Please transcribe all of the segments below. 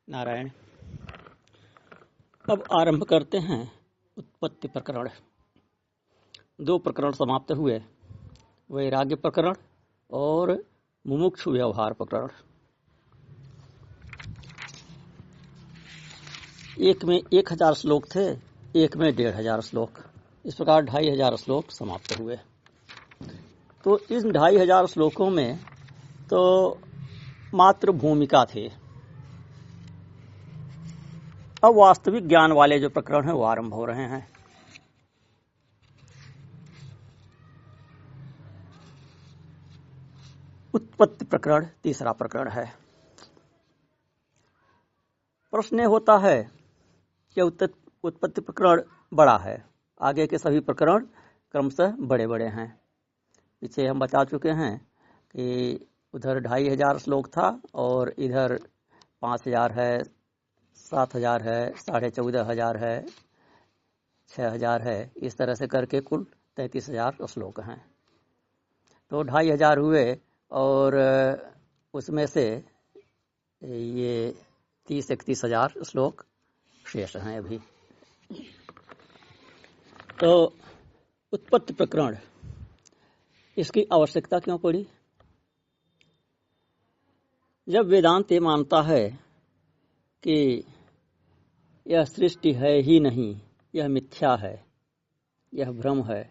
नारायण। अब आरंभ करते हैं उत्पत्ति प्रकरण। 2 प्रकरण समाप्त हुए, वैराग्य प्रकरण और मुमुक्षु व्यवहार प्रकरण। एक में 1000 श्लोक थे, एक में 1500 श्लोक। इस प्रकार 2500 श्लोक समाप्त हुए। तो इन 2500 श्लोकों में तो मात्र भूमिका थे। अब वास्तविक ज्ञान वाले जो प्रकरण हैं वो आरंभ हो रहे हैं। उत्पत्ति प्रकरण तीसरा प्रकरण है। प्रश्न होता है कि उत्पत्ति प्रकरण बड़ा है, आगे के सभी प्रकरण क्रमशः बड़े बड़े हैं। पीछे हम बता चुके हैं कि उधर 2500 श्लोक था और इधर 5000 है, 7000 है, 14500 है, 6000 है। इस तरह से करके कुल 33000 श्लोक हैं। तो 2500 हुए और उसमें से ये 30-31 श्लोक शेष हैं अभी। तो उत्पत्ति प्रकरण, इसकी आवश्यकता क्यों पड़ी? जब वेदांत ये मानता है कि यह सृष्टि है ही नहीं, यह मिथ्या है, यह भ्रम है,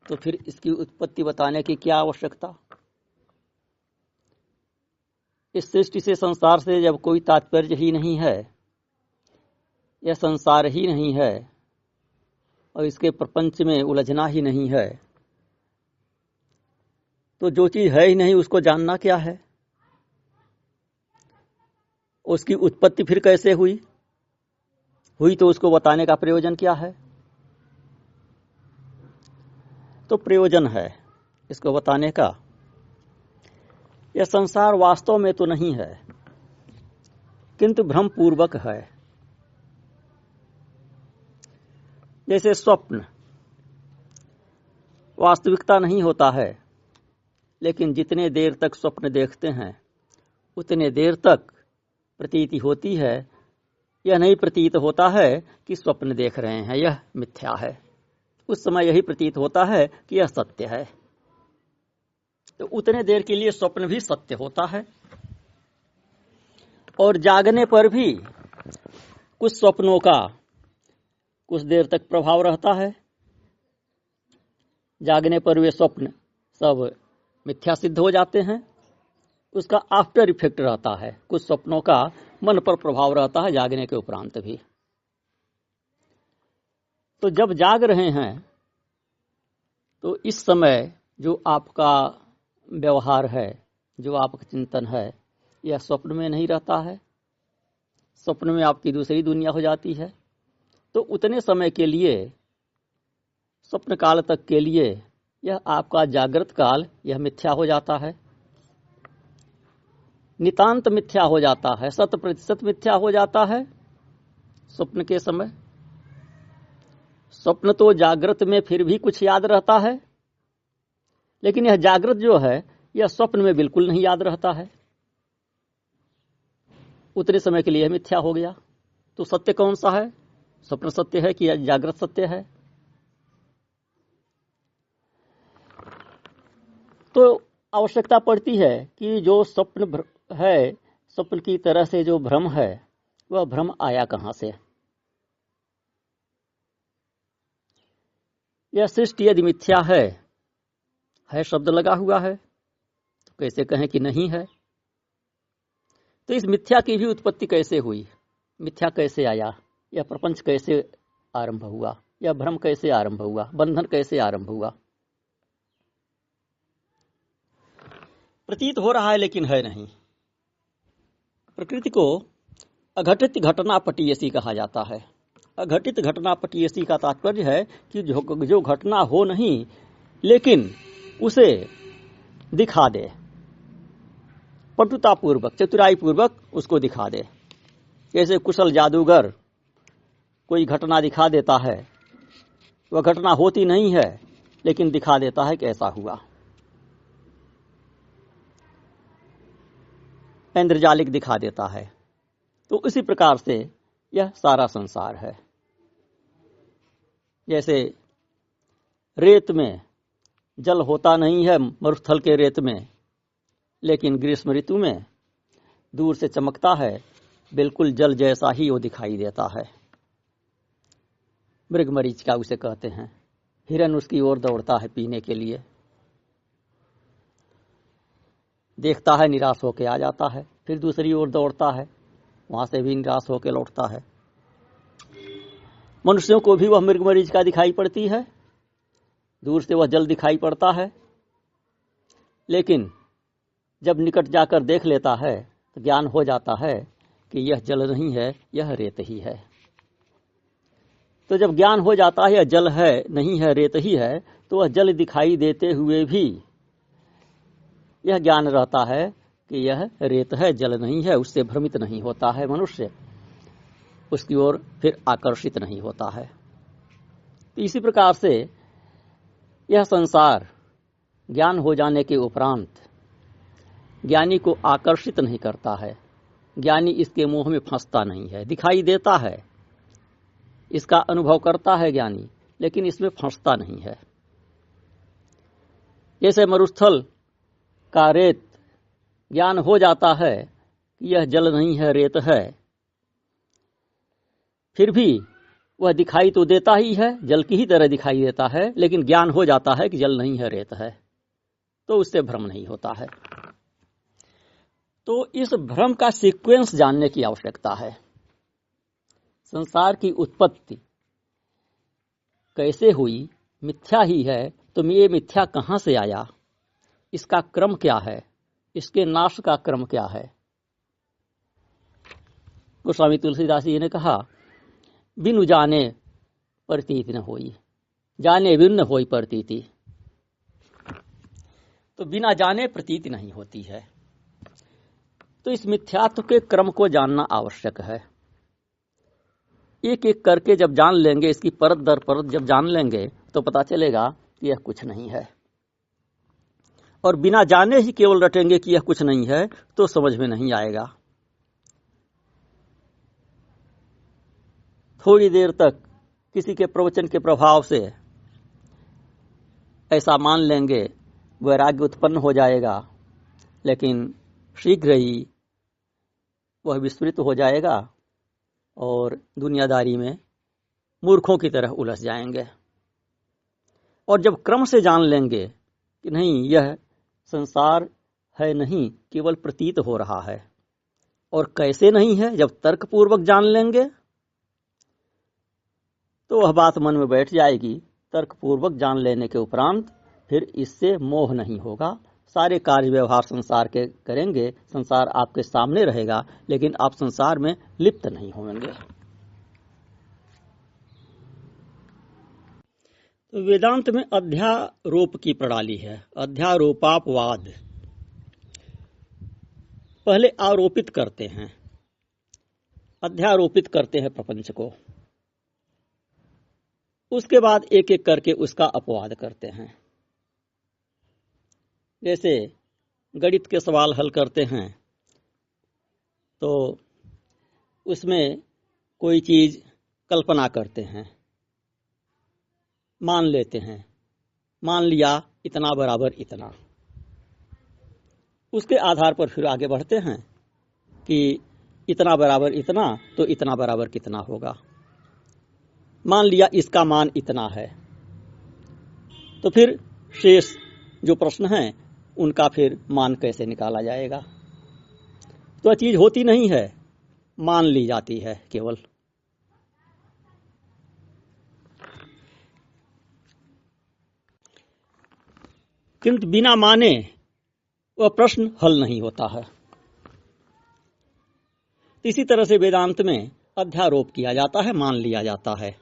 तो फिर इसकी उत्पत्ति बताने की क्या आवश्यकता? इस सृष्टि से, संसार से जब कोई तात्पर्य ही नहीं है, यह संसार ही नहीं है और इसके प्रपंच में उलझना ही नहीं है, तो जो चीज है ही नहीं उसको जानना क्या है? उसकी उत्पत्ति फिर कैसे हुई तो उसको बताने का प्रयोजन क्या है? तो प्रयोजन है इसको बताने का, यह संसार वास्तव में तो नहीं है किंतु भ्रम पूर्वक है। जैसे स्वप्न वास्तविकता नहीं होता है, लेकिन जितने देर तक स्वप्न देखते हैं उतने देर तक प्रतीति होती है, यह नहीं प्रतीत होता है कि स्वप्न देख रहे हैं, यह मिथ्या है। उस समय यही प्रतीत होता है कि यह सत्य है। तो उतने देर के लिए स्वप्न भी सत्य होता है। और जागने पर भी कुछ स्वप्नों का कुछ देर तक प्रभाव रहता है। जागने पर वे स्वप्न सब मिथ्या सिद्ध हो जाते हैं, उसका आफ्टर इफेक्ट रहता है। कुछ स्वप्नों का मन पर प्रभाव रहता है जागने के उपरांत भी। तो जब जाग रहे हैं तो इस समय जो आपका व्यवहार है, जो आपका चिंतन है, यह स्वप्न में नहीं रहता है। स्वप्न में आपकी दूसरी दुनिया हो जाती है। तो उतने समय के लिए, स्वप्न काल तक के लिए, यह आपका जागृत काल यह मिथ्या हो जाता है, नितांत मिथ्या हो जाता है, 100% मिथ्या हो जाता है स्वप्न के समय। स्वप्न तो जागृत में फिर भी कुछ याद रहता है, लेकिन यह जागृत जो है यह स्वप्न में बिल्कुल नहीं याद रहता है। उतने समय के लिए यह मिथ्या हो गया। तो सत्य कौन सा है? स्वप्न सत्य है कि जागृत सत्य है? तो आवश्यकता पड़ती है कि जो स्वप्न है, स्वप्न की तरह से जो भ्रम है, वह भ्रम आया कहां से? यह सृष्टि यदि मिथ्या है शब्द लगा हुआ है, तो कैसे कहें कि नहीं है? तो इस मिथ्या की भी उत्पत्ति कैसे हुई? मिथ्या कैसे आया? यह प्रपंच कैसे आरंभ हुआ? यह भ्रम कैसे आरंभ हुआ? बंधन कैसे आरंभ हुआ? प्रतीत हो रहा है लेकिन है नहीं। प्रकृति को अघटित घटना पटीयसी कहा जाता है। अघटित घटना पटीयसी का तात्पर्य है कि जो घटना हो नहीं लेकिन उसे दिखा दे, पटुतापूर्वक, चतुराई पूर्वक उसको दिखा दे। जैसे कुशल जादूगर कोई घटना दिखा देता है, वह घटना होती नहीं है लेकिन दिखा देता है कि ऐसा हुआ। इंद्रजालिक दिखा देता है, तो उसी प्रकार से यह सारा संसार है। जैसे रेत में जल होता नहीं है, मरुस्थल के रेत में, लेकिन ग्रीष्म ऋतु में दूर से चमकता है, बिल्कुल जल जैसा ही वो दिखाई देता है। मृगमरीचिका उसे कहते हैं। हिरन उसकी ओर दौड़ता है पीने के लिए, देखता है, निराश होके आ जाता है, फिर दूसरी ओर दौड़ता है, वहां से भी निराश होके लौटता है। मनुष्यों को भी वह मृगमरीचिका दिखाई पड़ती है, दूर से वह जल दिखाई पड़ता है, लेकिन जब निकट जाकर देख लेता है तो ज्ञान हो जाता है कि यह जल नहीं है, यह रेत ही है। तो जब ज्ञान हो जाता है यह जल है नहीं है, रेत ही है, तो वह जल दिखाई देते हुए भी यह ज्ञान रहता है कि यह रेत है, जल नहीं है। उससे भ्रमित नहीं होता है मनुष्य, उसकी ओर फिर आकर्षित नहीं होता है। तो इसी प्रकार से यह संसार ज्ञान हो जाने के उपरांत ज्ञानी को आकर्षित नहीं करता है। ज्ञानी इसके मोह में फंसता नहीं है। दिखाई देता है, इसका अनुभव करता है ज्ञानी, लेकिन इसमें फंसता नहीं है। जैसे मरुस्थल का रेत ज्ञान हो जाता है कि यह जल नहीं है, रेत है, फिर भी वह दिखाई तो देता ही है, जल की ही तरह दिखाई देता है, लेकिन ज्ञान हो जाता है कि जल नहीं है, रेत है, तो उससे भ्रम नहीं होता है। तो इस भ्रम का सीक्वेंस जानने की आवश्यकता है। संसार की उत्पत्ति कैसे हुई? मिथ्या ही है, तो ये मिथ्या कहां से आया? इसका क्रम क्या है? इसके नाश का क्रम क्या है? गोस्वामी तुलसीदास जी ने कहा, बिनु जाने प्रतीति न होई, जाने बिनु न होई प्रतीति। तो बिना जाने प्रतीति नहीं होती है। तो इस मिथ्यात्व के क्रम को जानना आवश्यक है। एक एक करके जब जान लेंगे, इसकी परत दर परत जब जान लेंगे, तो पता चलेगा कि यह कुछ नहीं है। और बिना जाने ही केवल रटेंगे कि यह कुछ नहीं है, तो समझ में नहीं आएगा। थोड़ी देर तक किसी के प्रवचन के प्रभाव से ऐसा मान लेंगे, वैराग्य उत्पन्न हो जाएगा, लेकिन शीघ्र ही वह विस्मृत हो जाएगा और दुनियादारी में मूर्खों की तरह उलझ जाएंगे। और जब क्रम से जान लेंगे कि नहीं, यह संसार है नहीं, केवल प्रतीत हो रहा है, और कैसे नहीं है, जब तर्कपूर्वक जान लेंगे तो वह बात मन में बैठ जाएगी। तर्कपूर्वक जान लेने के उपरांत फिर इससे मोह नहीं होगा। सारे कार्य व्यवहार संसार के करेंगे, संसार आपके सामने रहेगा, लेकिन आप संसार में लिप्त नहीं होंगे। तो वेदांत में अध्यारोप की प्रणाली है, अध्यारोपापवाद। पहले आरोपित करते हैं, अध्यारोपित करते हैं प्रपंच को, उसके बाद एक एक करके उसका अपवाद करते हैं। जैसे गणित के सवाल हल करते हैं तो उसमें कोई चीज कल्पना करते हैं, मान लेते हैं, मान लिया इतना बराबर इतना, उसके आधार पर फिर आगे बढ़ते हैं कि इतना बराबर इतना तो इतना बराबर कितना होगा। मान लिया इसका मान इतना है, तो फिर शेष जो प्रश्न हैं उनका फिर मान कैसे निकाला जाएगा। तो चीज होती नहीं है, मान ली जाती है केवल। किंतु बिना माने वह प्रश्न हल नहीं होता है। इसी तरह से वेदांत में अध्यारोप किया जाता है, मान लिया जाता है,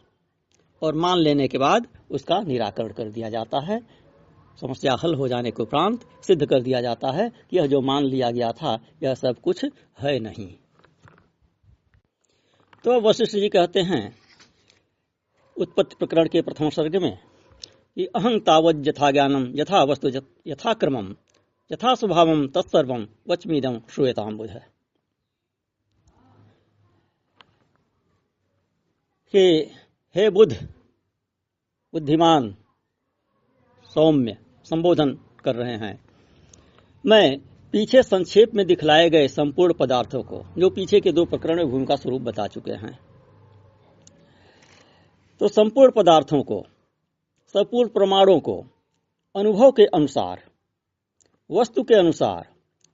और मान लेने के बाद उसका निराकरण कर दिया जाता है। समस्या हल हो जाने के उपरांत सिद्ध कर दिया जाता है कि यह जो मान लिया गया था यह सब कुछ है नहीं। तो वशिष्ठ जी कहते हैं उत्पत्ति प्रकरण के प्रथम सर्ग में कि अहं तावत् यथा ज्ञानम यथा वस्तु यथा क्रमम यथा स्वभावम तत्सर्वम वच्मीदं श्रूयतां बुध। कि हे बुद्ध, बुद्धिमान, सौम्य संबोधन कर रहे हैं। मैं पीछे संक्षेप में दिखलाए गए संपूर्ण पदार्थों को, जो पीछे के 2 प्रकरण में भूमिका स्वरूप बता चुके हैं, तो संपूर्ण पदार्थों को, संपूर्ण प्रमाणों को अनुभव के अनुसार, वस्तु के अनुसार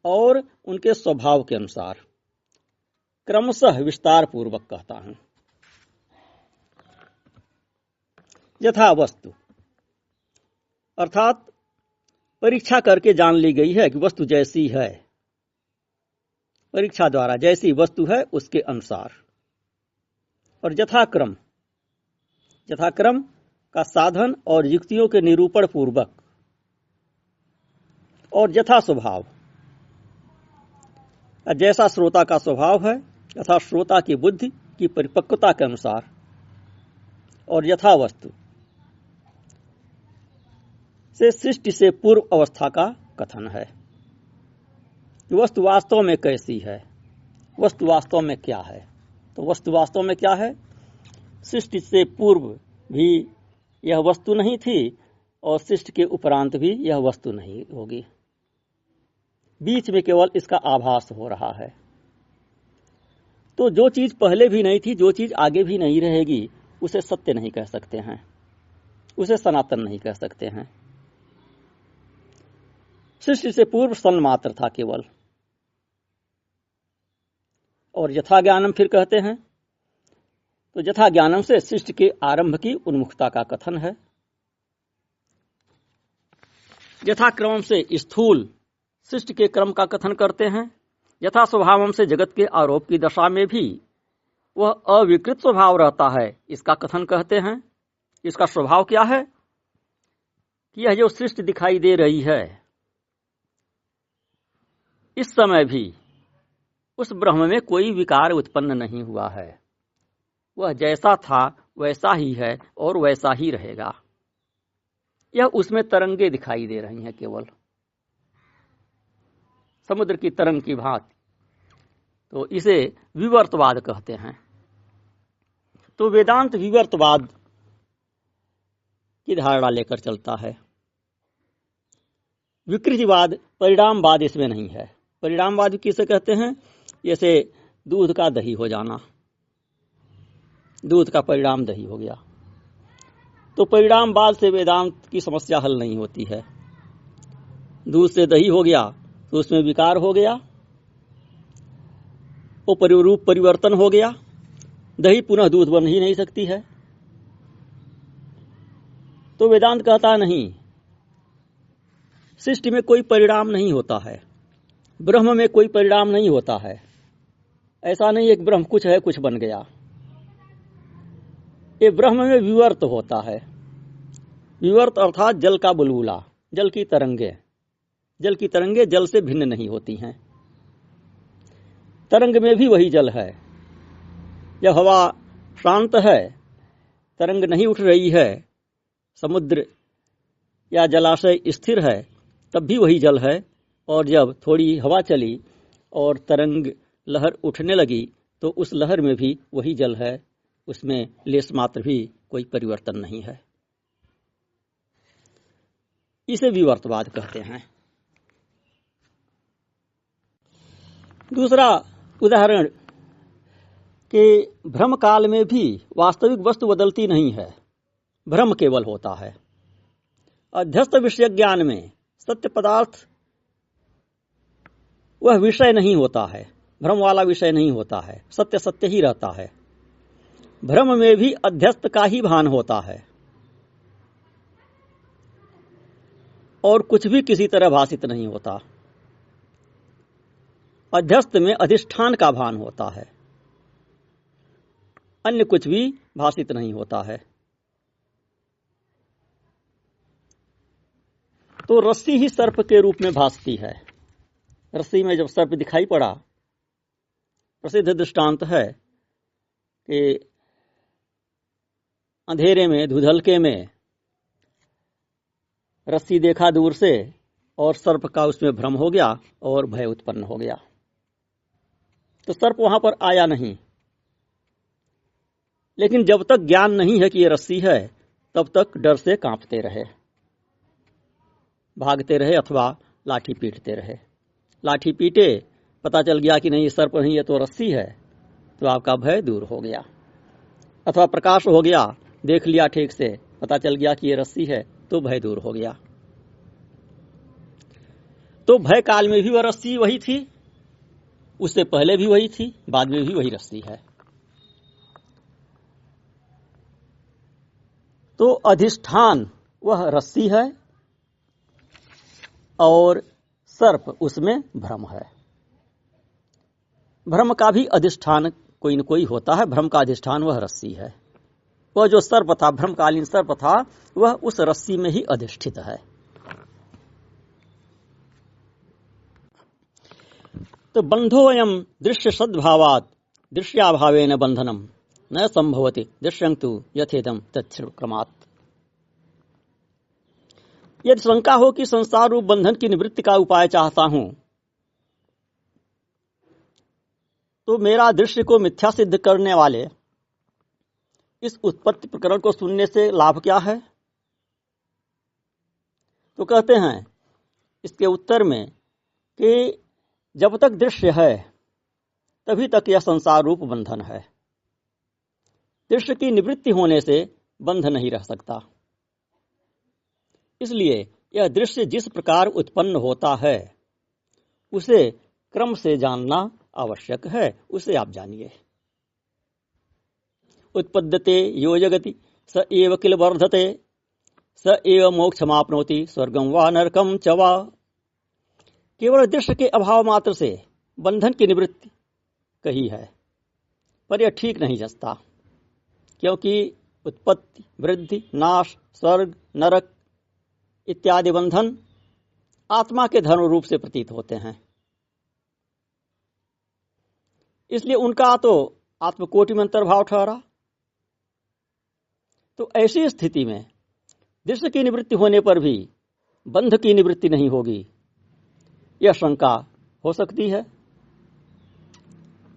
और उनके स्वभाव के अनुसार क्रमशः विस्तार पूर्वक कहता हूं। यथा वस्तु अर्थात परीक्षा करके जान ली गई है कि वस्तु जैसी है, परीक्षा द्वारा जैसी वस्तु है उसके अनुसार, और यथाक्रम, यथाक्रम का साधन और युक्तियों के निरूपण पूर्वक, और यथा स्वभाव, जैसा श्रोता का स्वभाव है तथा श्रोता की बुद्धि की परिपक्वता के अनुसार, और यथा वस्तु से सृष्टि से पूर्व अवस्था का कथन है। वस्तु वास्तव में कैसी है, वस्तु वास्तव में क्या है? तो वस्तु वास्तव में क्या है? सृष्टि से पूर्व भी यह वस्तु नहीं थी और सृष्टि के उपरांत भी यह वस्तु नहीं होगी। बीच में केवल इसका आभास हो रहा है। तो जो चीज पहले भी नहीं थी, जो चीज आगे भी नहीं रहेगी, उसे सत्य नहीं कह सकते हैं, उसे सनातन नहीं कह सकते हैं। सृष्टि से पूर्व सन्मात्र था केवल। और यथा ज्ञानम फिर कहते हैं, तो यथा ज्ञानम से सृष्टि के आरंभ की उन्मुखता का कथन है। यथा क्रम से स्थूल सृष्टि के क्रम का कथन करते हैं। यथा स्वभावम से जगत के आरोप की दशा में भी वह अविकृत स्वभाव रहता है, इसका कथन कहते हैं। इसका स्वभाव क्या है कि यह जो सृष्टि दिखाई दे रही है, इस समय भी उस ब्रह्म में कोई विकार उत्पन्न नहीं हुआ है। वह जैसा था वैसा ही है और वैसा ही रहेगा। यह उसमें तरंगे दिखाई दे रही हैं, केवल समुद्र की तरंग की भांति। तो इसे विवर्तवाद कहते हैं। तो वेदांत विवर्तवाद की धारणा लेकर चलता है। विकृतिवाद, परिणामवाद इसमें नहीं है। परिणामवाद किसे कहते हैं? जैसे दूध का दही हो जाना, दूध का परिणाम दही हो गया। तो परिणामवाद से वेदांत की समस्या हल नहीं होती है। दूध से दही हो गया तो उसमें विकार हो गया, वो रूप परिवर्तन हो गया, दही पुनः दूध बन ही नहीं सकती है। तो वेदांत कहता नहीं, सृष्टि में कोई परिणाम नहीं होता है, ब्रह्म में कोई परिणाम नहीं होता है। ऐसा नहीं है कि ब्रह्म कुछ है कुछ बन गया। ये ब्रह्म में विवर्त होता है। विवर्त अर्थात जल का बुलबुला, जल की तरंगे। जल की तरंगे जल से भिन्न नहीं होती हैं। तरंग में भी वही जल है। जब हवा शांत है, तरंग नहीं उठ रही है, समुद्र या जलाशय स्थिर है, तब भी वही जल है। और जब थोड़ी हवा चली और तरंग लहर उठने लगी, तो उस लहर में भी वही जल है, उसमें लेश मात्र भी कोई परिवर्तन नहीं है। इसे विवर्तवाद कहते हैं। दूसरा उदाहरण कि भ्रम काल में भी वास्तविक वस्तु बदलती नहीं है, भ्रम केवल होता है। अध्यस्त विषय ज्ञान में सत्य पदार्थ वह विषय नहीं होता है, भ्रम वाला विषय नहीं होता है, सत्य सत्य ही रहता है। भ्रम में भी अध्यस्त का ही भान होता है और कुछ भी किसी तरह भाषित नहीं होता। अध्यस्त में अधिष्ठान का भान होता है, अन्य कुछ भी भाषित नहीं होता है। तो रस्सी ही सर्प के रूप में भासती है। रस्सी में जब सर्प दिखाई पड़ा, प्रसिद्ध दृष्टांत है कि अंधेरे में, धुंधलके में रस्सी देखा दूर से और सर्प का उसमें भ्रम हो गया और भय उत्पन्न हो गया। तो सर्प वहां पर आया नहीं, लेकिन जब तक ज्ञान नहीं है कि ये रस्सी है, तब तक डर से कांपते रहे, भागते रहे अथवा लाठी पीटते रहे। लाठी पीटे, पता चल गया कि नहीं ये सर्प नहीं, ये तो रस्सी है, तो आपका भय दूर हो गया। अथवा प्रकाश हो गया, देख लिया ठीक से, पता चल गया कि ये रस्सी है, तो भय दूर हो गया। तो भय काल में भी वह रस्सी वही थी, उससे पहले भी वही थी, बाद में भी वही रस्सी है। तो अधिष्ठान वह रस्सी है और सर्प उसमें भ्रम है। भ्रम का भी अधिष्ठान कोई न कोई होता है, भ्रम का अधिष्ठान वह रस्सी है। वह जो सर्प था, भ्रमकालीन सर्प था, वह उस रस्सी में ही अधिष्ठित है। तो बंधोऽयं दृश्य सद्भावात् दृश्याभावेन बंधनम न संभवति दृश्यं तु यथेदं तच्छ्रुक्रमात्। यदि शंका हो कि संसार रूप बंधन की निवृत्ति का उपाय चाहता हूं, तो मेरा दृश्य को मिथ्या सिद्ध करने वाले इस उत्पत्ति प्रकरण को सुनने से लाभ क्या है? तो कहते हैं इसके उत्तर में कि जब तक दृश्य है तभी तक यह संसार रूप बंधन है। दृश्य की निवृत्ति होने से बंध नहीं रह सकता। इसलिए यह दृश्य जिस प्रकार उत्पन्न होता है उसे क्रम से जानना आवश्यक है। उसे आप जानिए। उत्पद्यते यो जगति स एव किल वर्धते स एव मोक्षमाप्नोति स्वर्गं वा नरकं च वा। केवल दृश्य के अभाव मात्र से बंधन की निवृत्ति कही है, पर यह ठीक नहीं जचता, क्योंकि उत्पत्ति, वृद्धि, नाश, स्वर्ग, नरक इत्यादि बंधन आत्मा के धर्म रूप से प्रतीत होते हैं। इसलिए उनका तो आत्मकोटि में अंतर्भाव ठहरा। तो ऐसी स्थिति में दृश्य की निवृत्ति होने पर भी बंध की निवृत्ति नहीं होगी, यह शंका हो सकती है।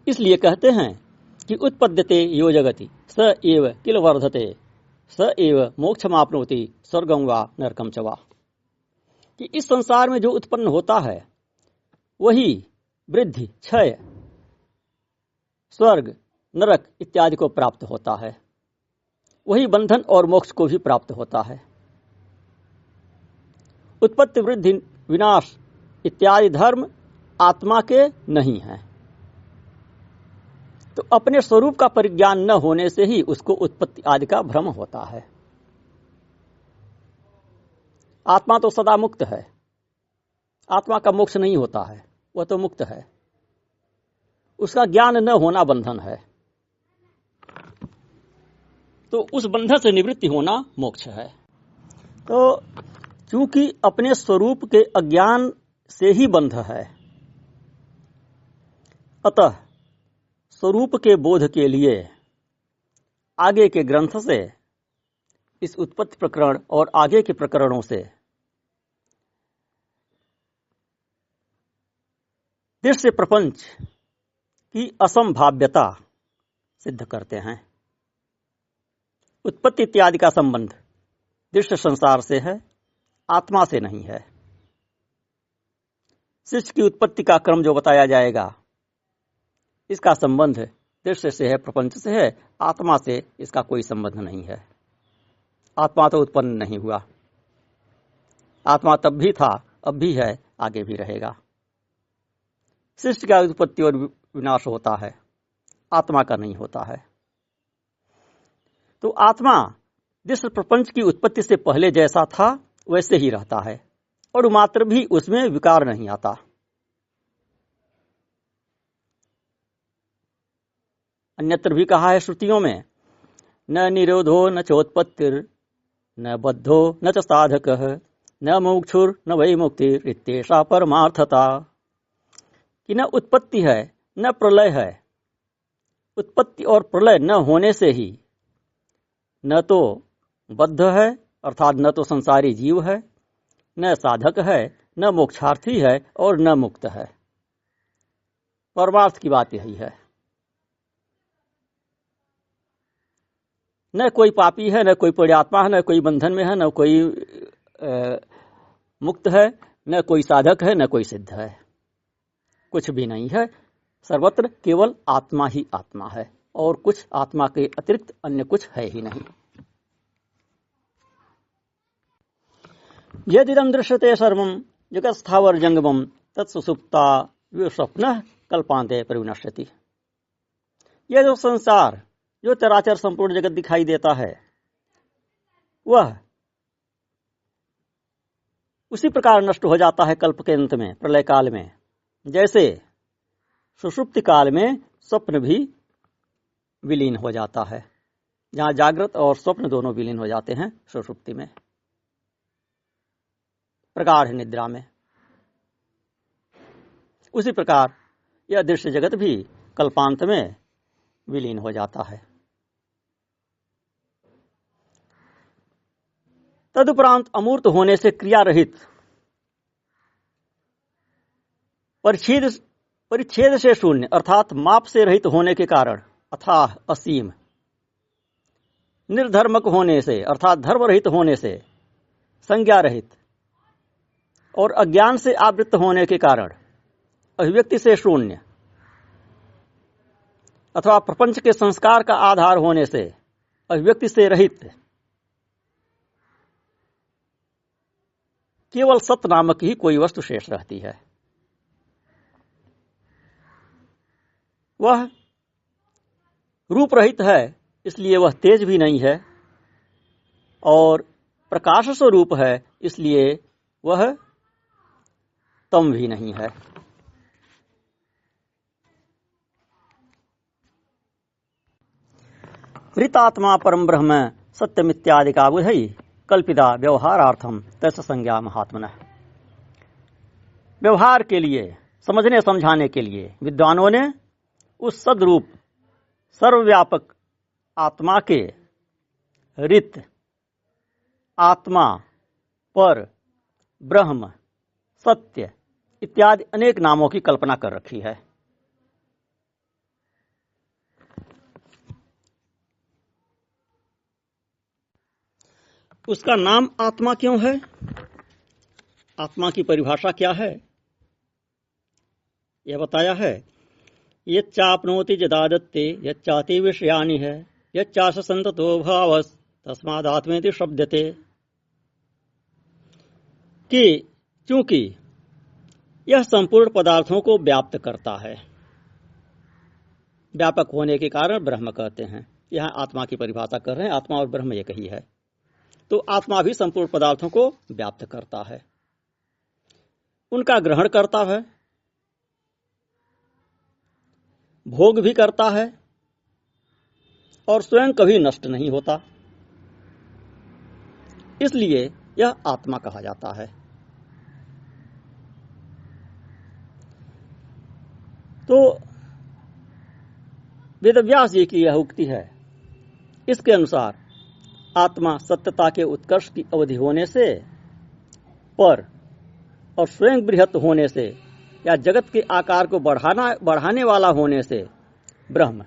इसलिए कहते हैं कि उत्पद्यते यो जगति स एव किल वर्धते स एव मोक्षमाप्नोति स्वर्गं वा नरकं च वा। कि इस संसार में जो उत्पन्न होता है वही वृद्धि, क्षय, स्वर्ग, नरक इत्यादि को प्राप्त होता है, वही बंधन और मोक्ष को भी प्राप्त होता है। उत्पत्ति, वृद्धि, विनाश इत्यादि धर्म आत्मा के नहीं हैं। तो अपने स्वरूप का परिज्ञान न होने से ही उसको उत्पत्ति आदि का भ्रम होता है। आत्मा तो सदा मुक्त है, आत्मा का मोक्ष नहीं होता है, वह तो मुक्त है। उसका ज्ञान न होना बंधन है, तो उस बंधन से निवृत्ति होना मोक्ष है। तो चूंकि अपने स्वरूप के अज्ञान से ही बंध है, अतः स्वरूप के बोध के लिए आगे के ग्रंथ से, इस उत्पत्ति प्रकरण और आगे के प्रकरणों से दृश्य प्रपंच की असंभाव्यता सिद्ध करते हैं। उत्पत्ति इत्यादि का संबंध दृश्य संसार से है, आत्मा से नहीं है। सृष्टि की उत्पत्ति का क्रम जो बताया जाएगा, इसका संबंध दृश्य से है, प्रपंच से है, आत्मा से इसका कोई संबंध नहीं है। आत्मा तो उत्पन्न नहीं हुआ, आत्मा तब भी था, अब भी है, आगे भी रहेगा। सृष्टि का उत्पत्ति और विनाश होता है, आत्मा का नहीं होता है। तो आत्मा दृश्य प्रपंच की उत्पत्ति से पहले जैसा था वैसे ही रहता है, और मात्र भी उसमें विकार नहीं आता। अन्यत्र भी कहा है श्रुतियों में, न निरोधो न चोत्पत्तिर न बद्धो न च साधकः न मोक्षुर न वै मुक्तिर् इत्येषा परमार्थता। कि न उत्पत्ति है न प्रलय है। उत्पत्ति और प्रलय न होने से ही न तो बद्ध है, अर्थात न तो संसारी जीव है, न साधक है, न मोक्षार्थी है, और न मुक्त है। परमार्थ की बात यही है। न कोई पापी है, न कोई पुण्यात्मा है, न कोई बंधन में है, न कोई मुक्त है, न कोई साधक है, न कोई सिद्ध है, कुछ भी नहीं है। सर्वत्र केवल आत्मा ही आत्मा है और कुछ आत्मा के अतिरिक्त अन्य कुछ है ही नहीं। यदिदं दृश्यते सर्वं जगत् स्थावर जंगमं तत्सुसुप्ता स्वप्न कल्पांते परिविनश्यति। यह जो संसार, जो चराचर संपूर्ण जगत दिखाई देता है, वह उसी प्रकार नष्ट हो जाता है कल्प के अंत में, प्रलय काल में, जैसे सुषुप्ति काल में स्वप्न भी विलीन हो जाता है। जहां जागृत और स्वप्न दोनों विलीन हो जाते हैं सुषुप्ति में, प्रगाढ़ निद्रा में, उसी प्रकार यह दृश्य जगत भी कल्पांत में विलीन हो जाता है। तदुपरांत अमूर्त होने से क्रिया रहित, परिच्छेद से शून्य अर्थात माप से रहित होने के कारण अथाह असीम, निर्धर्मक होने से अर्थात धर्म रहित होने से, संज्ञा रहित और अज्ञान से आवृत्त होने के कारण अभिव्यक्ति से शून्य अथवा प्रपंच के संस्कार का आधार होने से अभिव्यक्ति से रहित केवल सत नामक ही कोई वस्तु शेष रहती है। वह रूप रहित है, इसलिए वह तेज भी नहीं है, और प्रकाश स्वरूप है, इसलिए वह तम भी नहीं है। ऋतात्मा परम ब्रह्म सत्यमित्यादि का बुधई कल्पिता व्यवहारार्थम तस्य संज्ञा महात्मन। व्यवहार के लिए, समझने समझाने के लिए विद्वानों ने उस सदरूप सर्वव्यापक आत्मा के ऋत, आत्मा, पर, ब्रह्म, सत्य इत्यादि अनेक नामों की कल्पना कर रखी है। उसका नाम आत्मा क्यों है? आत्मा की परिभाषा क्या है? यह बताया है, यच्चाप्नोति यदादत्ते यच्चाति विषयानि है यच्चास संततो भावस् तस्मादात्मेति शब्दते। कि चूंकि यह संपूर्ण पदार्थों को व्याप्त करता है, व्यापक होने के कारण ब्रह्म कहते हैं। यहां आत्मा की परिभाषा कर रहे हैं, आत्मा और ब्रह्म एक ही है। तो आत्मा भी संपूर्ण पदार्थों को व्याप्त करता है, उनका ग्रहण करता है, भोग भी करता है और स्वयं कभी नष्ट नहीं होता, इसलिए यह आत्मा कहा जाता है। तो वेदव्यास जी की यह उक्ति है, इसके अनुसार आत्मा सत्यता के उत्कर्ष की अवधि होने से, पर और स्वयं बृहत होने से या जगत के आकार को बढ़ाने वाला होने से ब्रह्म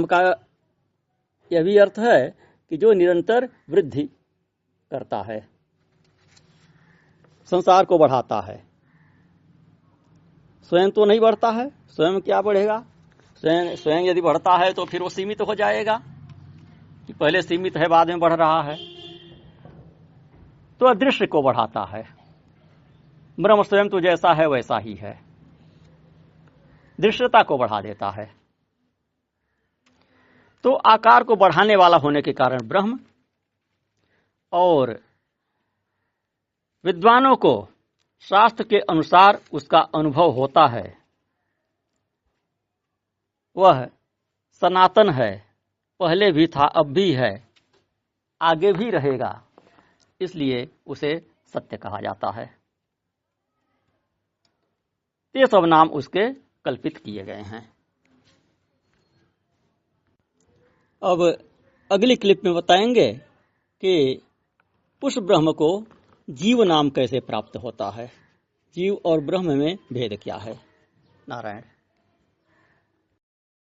का यह भी अर्थ है कि जो निरंतर वृद्धि करता है, संसार को बढ़ाता है। स्वयं तो नहीं बढ़ता है, स्वयं क्या बढ़ेगा? स्वयं यदि बढ़ता है तो फिर वो सीमित हो जाएगा कि पहले सीमित है बाद में बढ़ रहा है। तो अदृश्य को बढ़ाता है। ब्रह्म स्वयं तो जैसा है वैसा ही है, दृश्यता को बढ़ा देता है। तो आकार को बढ़ाने वाला होने के कारण ब्रह्म, और विद्वानों को शास्त्र के अनुसार उसका अनुभव होता है, वह सनातन है, पहले भी था, अब भी है, आगे भी रहेगा, इसलिए उसे सत्य कहा जाता है। ये सब नाम उसके कल्पित किए गए हैं। अब अगली क्लिप में बताएंगे कि उस ब्रह्म को जीव नाम कैसे प्राप्त होता है, जीव और ब्रह्म में भेद क्या है। नारायण।